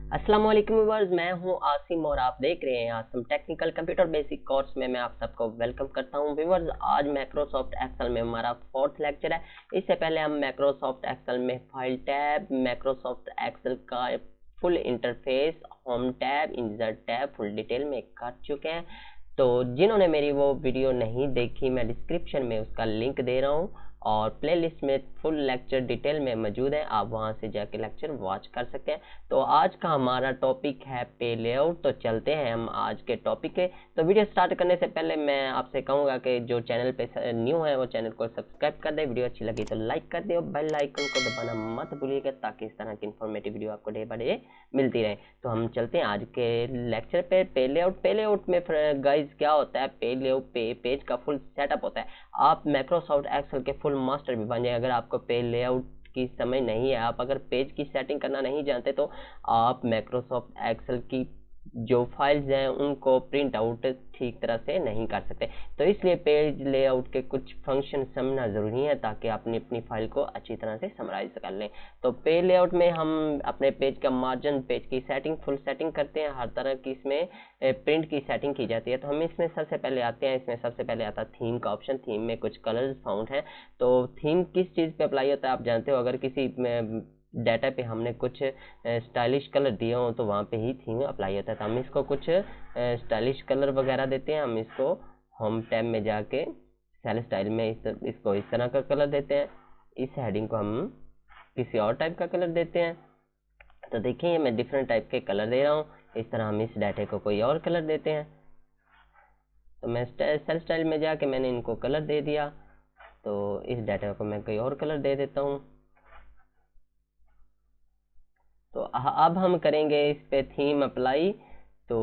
अस्सलाम वालेकुम व्यूअर्स, मैं हूं आसिम और आप देख रहे हैं Asim technical computer basic course में। मैं आप सबको वेलकम करता हूं व्यूअर्स। आज माइक्रोसॉफ्ट एक्सेल में हमारा 4th लेक्चर है। इससे पहले हम माइक्रोसॉफ्ट एक्सेल में फाइल टैब, माइक्रोसॉफ्ट एक्सेल का full interface, home tab, insert tab full detail में कर चुके हैं। तो जिन्होंने मेरी वो वीडियो नहीं देखी, मैं डिस्क्रिप्शन में उसका लिंक दे रहा हूँ और प्लेलिस्ट में फुल लेक्चर डिटेल में मौजूद है, आप वहां से जाके लेक्चर वॉच कर सकते हैं। तो आज का हमारा टॉपिक है पे लेआउट। तो चलते हैं हम आज के टॉपिक पे। तो वीडियो स्टार्ट करने से पहले मैं आपसे कहूंगा कि जो चैनल पे न्यू है वो चैनल को सब्सक्राइब कर दे, वीडियो अच्छी लगी तो लाइक कर दे और बेल आइकन को दबाना मत भूलिएगा ताकि इस तरह की इन्फॉर्मेटिव वीडियो आपको डे बाय डे मिलती रहे। तो हम चलते हैं आज के लेक्चर पे लेआउट। पे लेआउट में गाइज क्या होता है, पे लेआउट पेज का फुल सेटअप होता है। आप माइक्रोसॉफ्ट एक्सेल के फुल मास्टर भी बन जाए। अगर आपको पे लेआउट की समझ नहीं है, आप अगर पेज की सेटिंग करना नहीं जानते, तो आप माइक्रोसॉफ्ट एक्सेल की जो फाइल्स हैं उनको प्रिंट आउट ठीक तरह से नहीं कर सकते। तो इसलिए पेज लेआउट के कुछ फंक्शन समझना ज़रूरी है ताकि आप अपनी फाइल को अच्छी तरह से समराइज कर लें। तो पे लेआउट में हम अपने पेज का मार्जिन, पेज की सेटिंग, फुल सेटिंग करते हैं। हर तरह की इसमें प्रिंट की सेटिंग की जाती है। तो हम इसमें सबसे पहले आते हैं, इसमें सबसे पहले आता है थीम का ऑप्शन। थीम में कुछ कलर्स फाउंड है। तो थीम किस चीज़ पे अप्लाई होता है आप जानते हो। अगर किसी डाटा पे हमने कुछ स्टाइलिश कलर दिए हो तो वहाँ पे ही थीम अप्लाई होता है। तो हम इसको कुछ स्टाइलिश कलर वगैरह देते हैं। हम इसको होम टैब में जाके सेल स्टाइल में इसको इस तरह का कलर देते हैं। इस हेडिंग को हम किसी और टाइप का कलर देते हैं। तो देखिए मैं डिफरेंट टाइप के कलर दे रहा हूँ। इस तरह हम इस डाटे को कोई और कलर देते हैं। तो मैं सेल स्टाइल में जाके मैंने इनको कलर दे दिया। तो इस डाटा को मैं कोई और कलर दे देता हूँ। तो अब हम करेंगे इस पे थीम अप्लाई। तो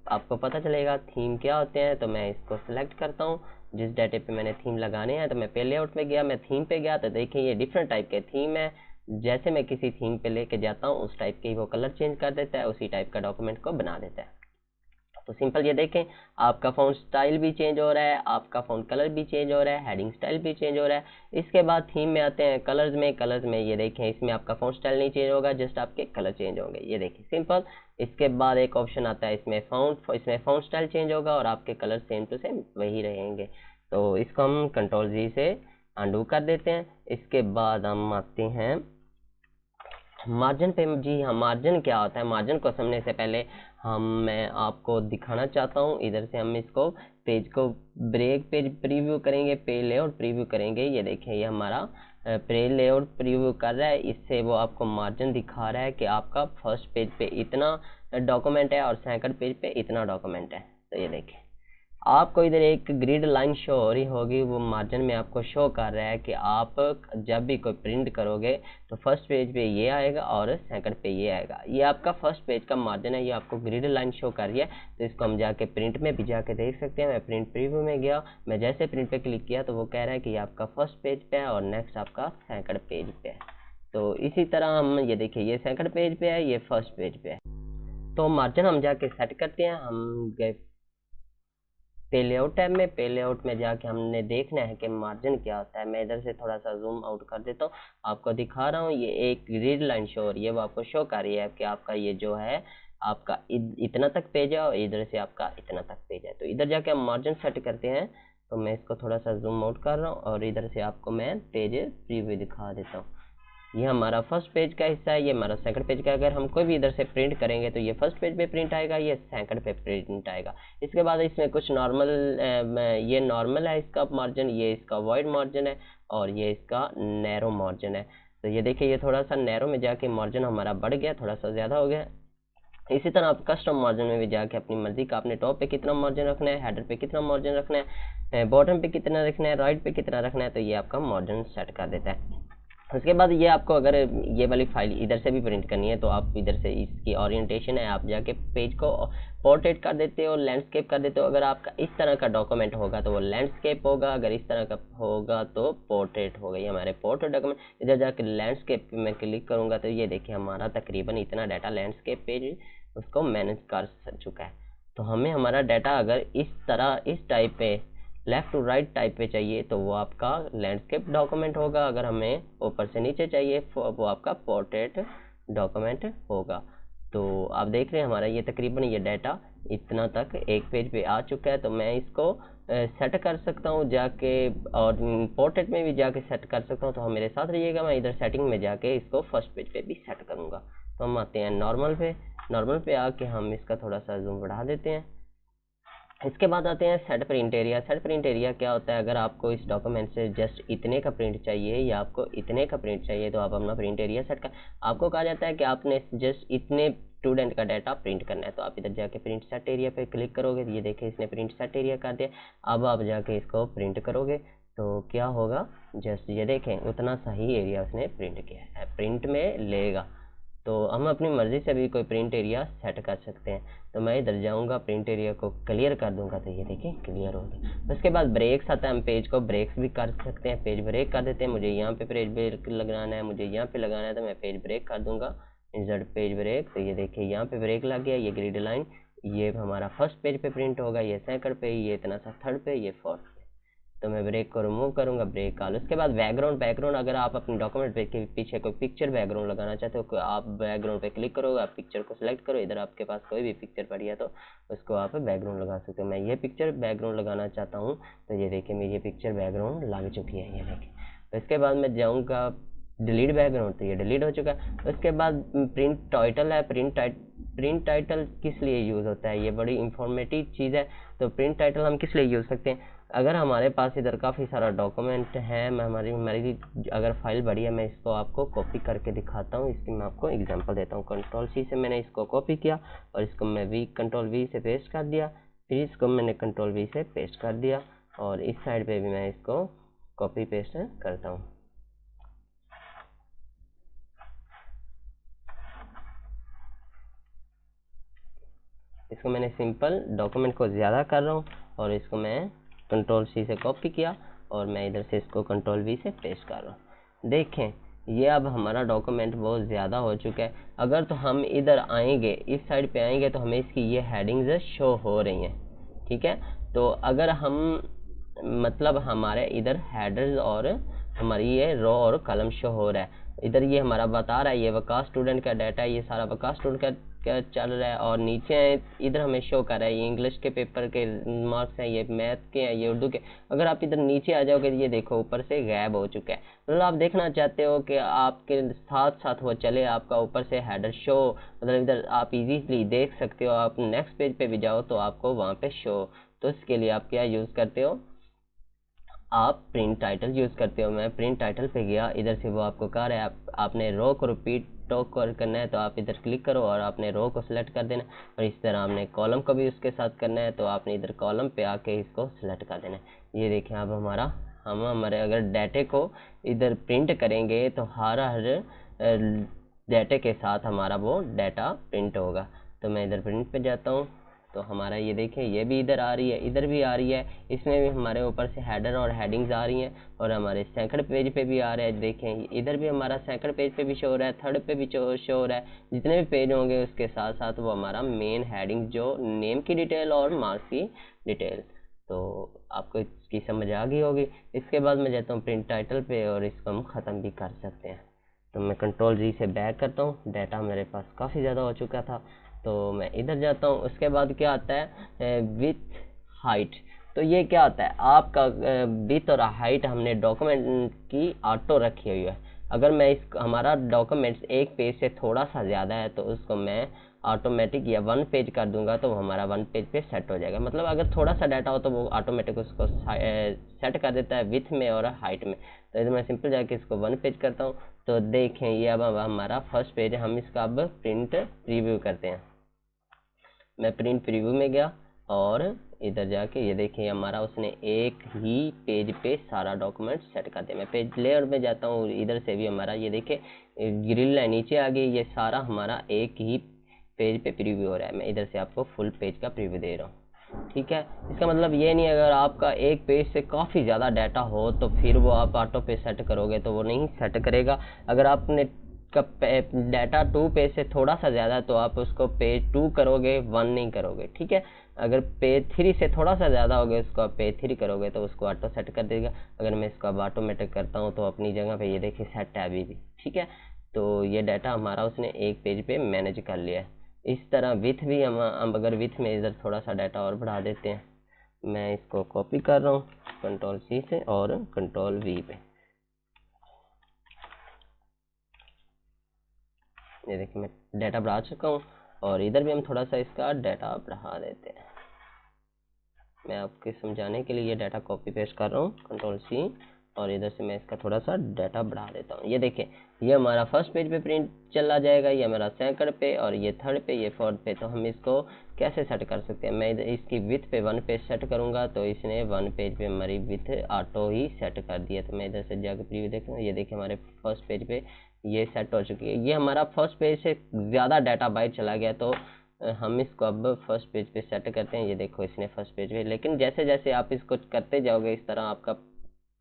आपको पता चलेगा थीम क्या होते हैं। तो मैं इसको सिलेक्ट करता हूँ जिस डाटे पे मैंने थीम लगाने हैं। तो मैं पे लेआउट में गया, मैं थीम पे गया। तो देखिए ये डिफरेंट टाइप के थीम है। जैसे मैं किसी थीम पे लेके जाता हूँ उस टाइप के ही वो कलर चेंज कर देता है, उसी टाइप का डॉक्यूमेंट को बना देता है। तो सिंपल ये देखें, आपका फ़ॉन्ट स्टाइल भी चेंज हो रहा है, आपका फ़ॉन्ट कलर भी चेंज हो रहा है, हेडिंग स्टाइल भी चेंज हो रहा है। इसके बाद थीम में आते हैं कलर्स में। कलर्स में ये देखें, इसमें आपका फ़ॉन्ट स्टाइल नहीं चेंज होगा, जस्ट आपके कलर चेंज होंगे। ये देखिए सिंपल। इसके बाद एक ऑप्शन आता है इसमें फ़ॉन्ट स्टाइल चेंज होगा और आपके कलर सेम टू सेम वही रहेंगे। तो इसको हम कंट्रोल जी से अंडू कर देते हैं। इसके बाद हम आते हैं मार्जिन पे। जी हाँ, मार्जिन क्या होता है। मार्जिन को समझने से पहले मैं आपको दिखाना चाहता हूँ। इधर से हम इसको पेज को ब्रेक पेज प्रीव्यू करेंगे, पे लेआउट प्रीव्यू करेंगे। ये देखें ये हमारा पे लेआउट प्रीव्यू कर रहा है। इससे वो आपको मार्जिन दिखा रहा है कि आपका फर्स्ट पेज पे इतना डॉक्यूमेंट है और सेकंड पेज पे इतना डॉक्यूमेंट है। तो ये देखें आपको इधर एक ग्रिड लाइन शो हो रही होगी, वो मार्जिन में आपको शो कर रहा है कि आप जब भी कोई प्रिंट करोगे तो फर्स्ट पेज पे ये आएगा और सेकंड पे ये आएगा। ये आपका फर्स्ट पेज का मार्जिन है, ये आपको ग्रिड लाइन शो कर रही है। तो इसको हम जाके प्रिंट में भी जाके देख सकते हैं। मैं प्रिंट प्रीव्यू में गया, मैं जैसे प्रिंट पे क्लिक किया तो वो कह रहा है कि ये आपका फर्स्ट पेज पे है और नेक्स्ट आपका सेकंड पेज पे है। तो इसी तरह हम ये देखिए ये सेकंड पेज पे है, ये फर्स्ट पेज पे है। तो मार्जिन हम जाके सेट करते हैं। हम गए पे लेआउट टैब में। पे लेआउट में जाके हमने देखना है कि मार्जिन क्या होता है। मैं इधर से थोड़ा सा जूम आउट कर देता हूँ, आपको दिखा रहा हूँ। ये एक ग्रिड लाइन शो हो रही है, वो आपको शो कर रही है कि आपका ये जो है आपका इतना तक पेज है और इधर से आपका इतना तक पेज है। तो इधर जाके हम मार्जिन सेट करते हैं। तो मैं इसको थोड़ा सा जूम आउट कर रहा हूँ और इधर से आपको मैं पेज प्रीव्यू दिखा देता हूँ। ये हमारा फर्स्ट पेज का हिस्सा है, ये हमारा सेकंड पेज का। अगर हम कोई भी इधर से प्रिंट करेंगे तो ये फर्स्ट पेज पे प्रिंट आएगा, ये सेकंड पे प्रिंट आएगा। इसके बाद इसमें कुछ नॉर्मल, ये नॉर्मल है इसका मार्जिन, ये इसका वाइड मार्जिन है और ये इसका नैरो मार्जिन है। तो ये देखिए ये थोड़ा सा नैरो में जाके मार्जिन हमारा बढ़ गया, थोड़ा सा ज़्यादा हो गया। इसी तरह आप कस्टम मार्जिन में भी जाके अपनी मर्जी का आपने टॉप पे कितना मार्जिन रखना है, हेडर पे कितना मार्जिन रखना है, बॉटम पे कितना रखना है, राइट पे कितना रखना है, तो ये आपका मार्जिन सेट कर देता है। उसके बाद ये आपको अगर ये वाली फाइल इधर से भी प्रिंट करनी है तो आप इधर से इसकी ओरिएंटेशन है, आप जाके पेज को पोर्ट्रेट कर देते हो, लैंडस्केप कर देते हो। अगर आपका इस तरह का डॉक्यूमेंट होगा तो वो लैंडस्केप होगा, अगर इस तरह का होगा तो पोर्ट्रेट होगा। ये हमारे पोर्ट्रेट डॉक्यूमेंट। इधर जाके लैंडस्केप पे मैं क्लिक करूँगा तो ये देखिए हमारा तकरीबन इतना डाटा लैंडस्केप पेज उसको मैनेज कर चुका है। तो हमें हमारा डाटा अगर इस तरह इस टाइप पे लेफ्ट टू राइट टाइप पे चाहिए तो वो आपका लैंडस्केप डॉक्यूमेंट होगा। अगर हमें ऊपर से नीचे चाहिए वो आपका पोर्ट्रेट डॉक्यूमेंट होगा। तो आप देख रहे हैं हमारा ये तकरीबन ये डाटा इतना तक एक पेज पे आ चुका है। तो मैं इसको सेट कर सकता हूँ जाके, और पोर्ट्रेट में भी जाके सेट कर सकता हूँ। तो हम मेरे साथ रहिएगा, मैं इधर सेटिंग में जाके इसको फर्स्ट पेज पे भी सेट करूँगा। तो हम आते हैं नॉर्मल पे। नॉर्मल पे आके हम इसका थोड़ा सा जूम बढ़ा देते हैं। इसके बाद आते हैं set print area. Set print area क्या होता है, अगर आपको इस डॉक्यूमेंट से जस्ट इतने का प्रिंट चाहिए या आपको इतने का प्रिंट चाहिए तो आप अपना प्रिंट एरिया सेट कर, आपको कहा जाता है कि आपने जस्ट इतने स्टूडेंट का डाटा प्रिंट करना है। तो आप इधर जाके प्रिंट सेट एरिया पे क्लिक करोगे, ये देखिए इसने प्रिंट सेट एरिया कर दिया। अब आप जाके इसको प्रिंट करोगे तो क्या होगा, जस्ट ये देखें उतना सही एरिया उसने प्रिंट किया है, प्रिंट में लेगा। तो हम अपनी मर्ज़ी से भी कोई प्रिंट एरिया सेट कर सकते हैं। तो मैं इधर जाऊंगा, प्रिंट एरिया को क्लियर कर दूंगा, तो ये देखिए क्लियर हो गया। उसके बाद ब्रेक्स आता है, हम पेज को ब्रेक्स भी कर सकते हैं। पेज ब्रेक कर देते हैं, मुझे यहाँ पे पेज ब्रेक लगाना है, मुझे यहाँ पे लगाना है, तो मैं पेज ब्रेक कर दूंगा, इंसर्ट पेज ब्रेक। तो ये देखिए यहाँ पे ब्रेक लग गया, ये ग्रिड लाइन, ये हमारा फर्स्ट पेज पे प्रिंट होगा, ये सेकंड पे, ये इतना सा थर्ड पे, ये फोर्थ पे। तो मैं ब्रेक को रिमूव करूंगा, ब्रेक कॉल। उसके बाद बैकग्राउंड अगर आप अपने डॉक्यूमेंट पे पीछे कोई पिक्चर बैकग्राउंड लगाना चाहते हो, आप बैकग्राउंड पे क्लिक करोगे, आप पिक्चर को सिलेक्ट करो, इधर आपके पास कोई भी पिक्चर पड़ी है तो उसको आप बैकग्राउंड लगा सकते हो। मैं ये पिक्चर बैकग्राउंड लगाना चाहता हूँ, तो ये देखिए मेरी ये पिक्चर बैकग्राउंड लग चुकी है, ये देखिए। तो इसके बाद मैं जाऊँगा डिलीट बैकग्राउंड, तो ये डिलीट हो चुका है। उसके बाद प्रिंट टाइटल है। प्रिंट टाइटल किस लिए यूज़ होता है, ये बड़ी इंफॉर्मेटिव चीज़ है। तो प्रिंट टाइटल हम किस लिए यूज़ सकते हैं, अगर हमारे पास इधर काफ़ी सारा डॉक्यूमेंट है, मैं हमारी अगर फाइल बड़ी है, मैं इसको आपको कॉपी करके दिखाता हूँ। इसकी मैं आपको एग्जांपल देता हूँ। कंट्रोल सी से मैंने इसको कॉपी किया और इसको मैं कंट्रोल वी से पेस्ट कर दिया, फिर इसको मैंने कंट्रोल वी से पेस्ट कर दिया, और इस साइड पे भी मैं इसको कॉपी पेस्ट करता हूँ। इसको मैंने सिंपल डॉक्यूमेंट को ज़्यादा कर रहा हूँ, और इसको मैं कंट्रोल सी से कॉपी किया और मैं इधर से इसको कंट्रोल वी से पेस्ट कर रहा हूँ। देखें ये अब हमारा डॉक्यूमेंट बहुत ज़्यादा हो चुका है। अगर तो हम इधर आएंगे, इस साइड पे आएंगे, तो हमें इसकी ये हेडिंग्स शो हो रही हैं, ठीक है। तो अगर हम मतलब हमारे इधर हेडर्स और हमारी ये रो और कॉलम शो हो रहा है, इधर ये हमारा बता रहा है ये वकास स्टूडेंट का डाटा है, ये सारा वकास स्टूडेंट का चल रहा है, और नीचे इधर हमें शो कर रहा है ये इंग्लिश के पेपर के मार्क्स हैं, ये मैथ के हैं, ये उर्दू के। अगर आप इधर नीचे आ जाओगे तो ये देखो ऊपर से गायब हो चुका है। मतलब आप देखना चाहते हो कि आपके साथ साथ वो चले, आपका ऊपर से हेडर शो, मतलब इधर आप इजीली देख सकते हो। आप नेक्स्ट पेज पे भी जाओ तो आपको वहाँ पे शो। तो इसके लिए आप क्या यूज़ करते हो, आप प्रिंट टाइटल यूज़ करते हो। मैं प्रिंट टाइटल पे गया, इधर से वो आपको कह रहा है आपने रो को रिपीट टॉक करना है, तो आप इधर क्लिक करो और आपने रो को सिलेक्ट कर देना, और इस तरह आपने कॉलम को भी उसके साथ करना है, तो आपने इधर कॉलम पे आके इसको सिलेक्ट कर देना है। ये देखिए अब हम हमारे अगर डाटे को इधर प्रिंट करेंगे तो हर डाटे के साथ हमारा वो डाटा प्रिंट होगा। तो मैं इधर प्रिंट पे जाता हूँ, तो हमारा ये देखें ये भी इधर आ रही है, इधर भी आ रही है, इसमें भी हमारे ऊपर से हेडर और हेडिंग्स आ रही हैं, और हमारे सेकंड पेज पे भी आ रहा है। देखें इधर भी हमारा सेकंड पेज पे भी शो हो रहा है, थर्ड पे भी शो हो रहा है। जितने भी पेज होंगे उसके साथ साथ वो हमारा मेन हेडिंग जो नेम की डिटेल और मार्क्स की डिटेल। तो आपको इसकी समझ आ गई होगी। इसके बाद मैं जाता हूँ प्रिंट टाइटल पे, और इसको हम ख़त्म भी कर सकते हैं। तो मैं कंट्रोल जी से बैक करता हूँ, डाटा मेरे पास काफ़ी ज़्यादा हो चुका था, तो मैं इधर जाता हूँ। उसके बाद क्या आता है विथ हाइट। तो ये क्या आता है, आपका विथ और हाइट हमने डॉक्यूमेंट की ऑटो रखी हुई है। अगर मैं हमारा डॉक्यूमेंट्स एक पेज से थोड़ा सा ज़्यादा है तो उसको मैं ऑटोमेटिक या 1 पेज कर दूंगा, तो वो हमारा 1 पेज पे सेट हो जाएगा। मतलब अगर थोड़ा सा डाटा हो तो वो ऑटोमेटिक उसको सेट कर देता है विथ में और हाइट में। तो इधर मैं सिंपल जाके इसको 1 पेज करता हूँ। तो देखें ये अब हमारा फर्स्ट पेज है, हम इसका अब प्रिंट प्रीव्यू करते हैं। मैं प्रिंट प्रीव्यू में गया और इधर जाके ये देखिए हमारा उसने एक ही पेज पे सारा डॉक्यूमेंट सेट कर दिया। मैं पेज लेआउट में जाता हूँ, इधर से भी हमारा ये देखिए ग्रिल लाइन नीचे आ गई, ये सारा हमारा एक ही पेज पे प्रीव्यू हो रहा है। मैं इधर से आपको फुल पेज का प्रीव्यू दे रहा हूँ, ठीक है। इसका मतलब ये नहीं अगर आपका एक पेज से काफ़ी ज़्यादा डाटा हो तो फिर वो आप ऑटो पे सेट करोगे तो वो नहीं सेट करेगा। अगर आपने का डाटा 2 पेज से थोड़ा सा ज़्यादा तो आप उसको पेज 2 करोगे, 1 नहीं करोगे, ठीक है। अगर पेज 3 से थोड़ा सा ज़्यादा हो गया उसको आप पेज 3 करोगे तो उसको ऑटो सेट कर देगा। अगर मैं इसको अब ऑटोमेटिक करता हूँ तो अपनी जगह पे ये देखिए सेट है अभी भी, ठीक है। तो ये डाटा हमारा उसने एक पेज पे मैनेज कर लिया है। इस तरह विथ भी हम अगर विथ में इधर थोड़ा सा डाटा और बढ़ा देते हैं, मैं इसको कॉपी कर रहा हूँ कंट्रोल सी से और कंट्रोल वी पे। ये देखिए मैं डाटा बढ़ा चुका हूँ और इधर भी हम थोड़ा सा इसका डाटा बढ़ा देते हैं। मैं आपके समझाने के लिए ये डाटा कॉपी पेस्ट कर रहा हूँ कंट्रोल सी, और इधर से मैं इसका थोड़ा सा डाटा बढ़ा देता हूँ। ये देखिए ये हमारा फर्स्ट पेज पे प्रिंट चला जाएगा, ये हमारा सेकंड पे, और ये थर्ड पे, ये फोर्थ पे। तो हम इसको कैसे सेट कर सकते हैं, मैं इधर इसकी विथ पे 1 पेज सेट करूँगा तो इसने 1 पेज पे हमारी विथ ऑटो ही सेट कर दिया। तो मैं इधर से जाकर प्रीव्यू देख रहा हूँ, ये देखिए हमारे फर्स्ट पेज पे ये सेट हो चुकी है। ये हमारा फर्स्ट पेज से ज़्यादा डाटा बाहर चला गया, तो हम इसको अब फर्स्ट पेज पे सेट करते हैं। ये देखो इसने फर्स्ट पेज पे, लेकिन जैसे जैसे आप इसको करते जाओगे इस तरह आपका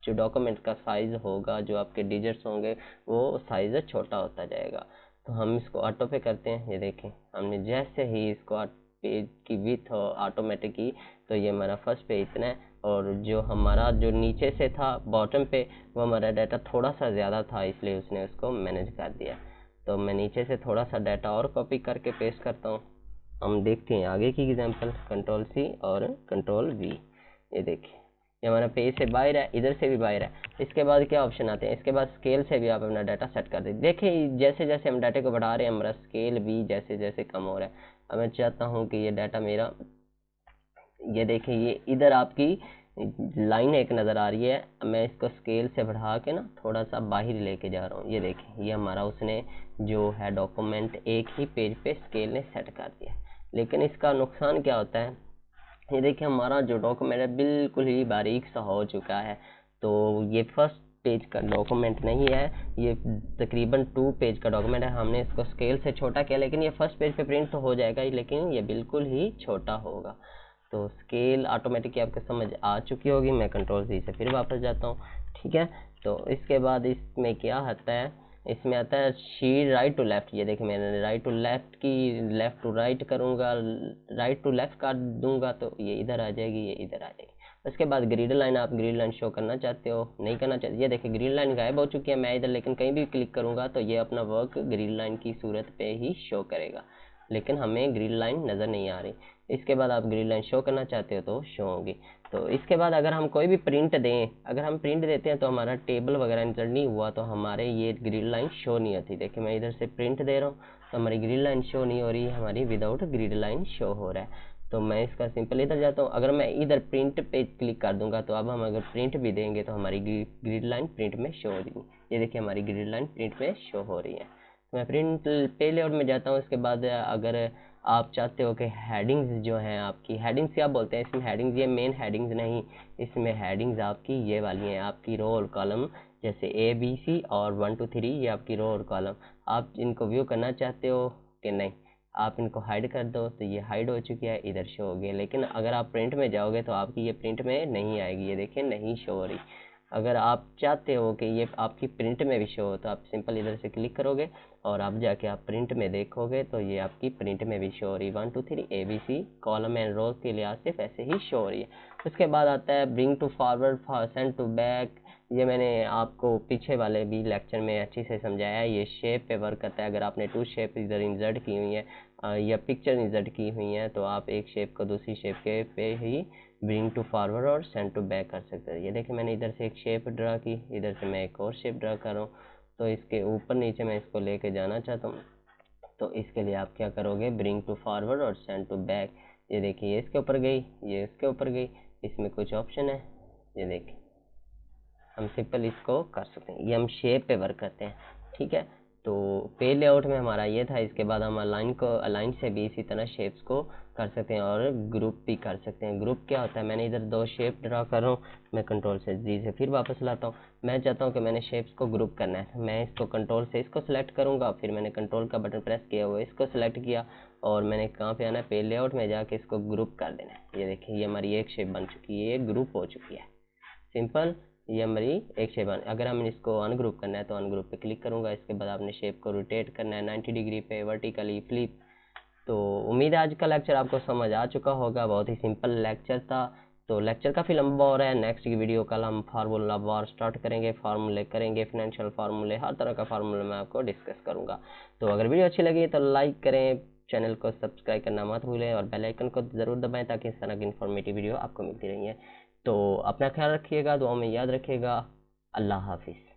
जो डॉक्यूमेंट का साइज होगा, जो आपके डिजिट्स होंगे, वो साइज छोटा होता जाएगा। तो हम इसको ऑटो पे करते हैं। ये देखें हमने जैसे ही इसको पेज की विथ ऑटोमेटिक की, तो ये हमारा फर्स्ट पे इतना है, और जो हमारा जो नीचे से था बॉटम पे, वो हमारा डाटा थोड़ा सा ज़्यादा था, इसलिए उसने उसको मैनेज कर दिया। तो मैं नीचे से थोड़ा सा डाटा और कॉपी करके पेस्ट करता हूँ। हम देखते हैं आगे की एग्जांपल, कंट्रोल सी और कंट्रोल वी। ये देखिए ये हमारा पेज से बाहर है, इधर से भी बाहर है। इसके बाद क्या ऑप्शन आते हैं, इसके बाद स्केल से भी आप अपना डाटा सेट कर दें। देखिए जैसे जैसे हम डाटे को बढ़ा रहे हैं, हमारा स्केल भी जैसे जैसे कम हो रहा है। अब मैं चाहता हूँ कि ये डाटा मेरा, ये देखिए ये इधर आपकी लाइन एक नज़र आ रही है, मैं इसको स्केल से बढ़ा के ना थोड़ा सा बाहर लेके जा रहा हूँ। ये देखिए ये हमारा उसने जो है डॉक्यूमेंट एक ही पेज पे स्केल ने सेट कर दिया। लेकिन इसका नुकसान क्या होता है, ये देखिए हमारा जो डॉक्यूमेंट है बिल्कुल ही बारीक सा हो चुका है। तो ये फर्स्ट पेज का डॉक्यूमेंट नहीं है, ये तकरीबन 2 पेज का डॉक्यूमेंट है। हमने इसको स्केल से छोटा किया, लेकिन ये फर्स्ट पेज पे प्रिंट तो हो जाएगा ही, लेकिन ये बिल्कुल ही छोटा होगा। तो स्केल ऑटोमेटिकली आपको समझ आ चुकी होगी। मैं कंट्रोल सी से फिर वापस जाता हूँ, ठीक है। तो इसके बाद इसमें क्या आता है, इसमें आता है शीट राइट टू लेफ्ट। ये देखिए मैंने राइट टू लेफ्ट की, लेफ्ट टू राइट करूँगा, राइट टू लेफ्ट कर दूंगा तो ये इधर आ जाएगी, ये इधर आ जाएगी। उसके बाद ग्रिड लाइन, आप ग्रिड लाइन शो करना चाहते हो, नहीं करना चाहते, ये देखिए ग्रिड लाइन गायब हो चुकी है। मैं इधर लेकिन कहीं भी क्लिक करूँगा तो ये अपना वर्क ग्रिड लाइन की सूरत पे ही शो करेगा, लेकिन हमें ग्रिड लाइन नज़र नहीं आ रही। इसके बाद आप ग्रिड लाइन शो करना चाहते हो तो शो होगी। तो इसके बाद अगर हम कोई भी प्रिंट दें, अगर हम प्रिंट देते हैं तो हमारा टेबल वगैरह इंसर्ट नहीं हुआ तो हमारे ये ग्रिड लाइन शो नहीं होती। देखिए मैं इधर से प्रिंट दे रहा हूँ तो हमारी ग्रिड लाइन शो नहीं हो रही है, हमारी विदाउट ग्रिड लाइन शो हो रहा है। तो मैं इसका सिंपल इधर जाता हूँ, अगर मैं इधर प्रिंट पे क्लिक कर दूंगा तो अब हम अगर प्रिंट भी देंगे तो हमारी ग्रिड लाइन प्रिंट में शो हो रही है। ये देखिए हमारी ग्रिड लाइन प्रिंट में शो हो रही है। तो मैं प्रिंट पे लेआउट में जाता हूँ। इसके बाद अगर आप चाहते हो कि हेडिंग्स जो हैं आपकी, हेडिंग्स क्या बोलते हैं इसमें, हेडिंग्स ये मेन हेडिंग्स नहीं, इसमें हेडिंग्स आपकी ये वाली हैं, आपकी रो और कॉलम, जैसे ABC और 1 2 3 ये आपकी रो और कॉलम। आप इनको व्यू करना चाहते हो कि नहीं, आप इनको हाइड कर दो तो ये हाइड हो चुकी है, इधर शो हो गया। लेकिन अगर आप प्रिंट में जाओगे तो आपकी ये प्रिंट में नहीं आएगी, ये देखिए नहीं शो हो रही। अगर आप चाहते हो कि ये आपकी प्रिंट में भी शो हो तो आप सिंपल इधर से क्लिक करोगे और आप जाके आप प्रिंट में देखोगे तो ये आपकी प्रिंट में भी शो हो रही है। 1 2 3 ABC कॉलम एंड रोज के लिहाज से वैसे ही शो हो रही है। उसके बाद आता है bring to forward, send to back. ये मैंने आपको पीछे वाले भी लेक्चर में अच्छी से समझाया है। ये शेप पे वर्क करता है। अगर आपने 2 शेप इधर इंसर्ट की हुई है या पिक्चर इंसर्ट की हुई है तो आप एक शेप को दूसरी शेप के पे ही ब्रिंग टू फॉरवर्ड और सेंड टू बैक कर सकते हैं। ये देखिए मैंने इधर से एक शेप ड्रा की, इधर से मैं एक और शेप ड्रा कर रहा हूँ। तो इसके ऊपर नीचे मैं इसको लेके जाना चाहता हूँ, तो इसके लिए आप क्या करोगे, ब्रिंग टू फॉरवर्ड और सेंड टू बैक। ये देखिए ये इसके ऊपर गई, ये इसके ऊपर गई, इसमें कुछ ऑप्शन है, ये देखिए हम सिंपल इसको कर सकते हैं। ये हम शेप पे वर्क करते हैं, ठीक है। तो पे लेआउट में हमारा ये था। इसके बाद हम अलाइन से भी इसी तरह शेप्स को कर सकते हैं और ग्रुप भी कर सकते हैं। ग्रुप क्या होता है, मैंने इधर 2 शेप ड्रा कर रहा हूँ, मैं कंट्रोल से जी से फिर वापस लाता हूँ। मैं चाहता हूँ कि मैंने शेप्स को ग्रुप करना है, मैं इसको कंट्रोल से इसको सिलेक्ट करूँगा, फिर मैंने कंट्रोल का बटन प्रेस किया हुआ इसको सिलेक्ट किया और मैंने कहाँ पे आना है, पे लेआउट में जाके इसको ग्रुप कर देना है। ये देखिए ये हमारी एक शेप बन चुकी है, ये ग्रुप हो चुकी है, सिंपल। ये हमारी एक शेप बन। अगर हम इसको अनग्रुप करना है तो अनग्रुप पे क्लिक करूँगा। इसके बाद आपने शेप को रोटेट करना है 90 डिग्री पे, वर्टिकली फ्लिप। तो उम्मीद है आज का लेक्चर आपको समझ आ चुका होगा, बहुत ही सिंपल लेक्चर था। तो लेक्चर काफ़ी लंबा हो रहा है, नेक्स्ट की वीडियो कल हम फार्मूला वार स्टार्ट करेंगे, फार्मूले करेंगे, फाइनेंशियल फार्मूले, हर तरह का फार्मूला मैं आपको डिस्कस करूँगा। तो अगर वीडियो अच्छी लगी तो लाइक करें, चैनल को सब्सक्राइब करना मत भूलें और बेल आइकन को ज़रूर दबाएं ताकि इस तरह की इन्फॉर्मेटिव वीडियो आपको मिलती रही है। तो अपना ख्याल रखिएगा, दुआ में याद रखिएगा। अल्लाह हाफिज़।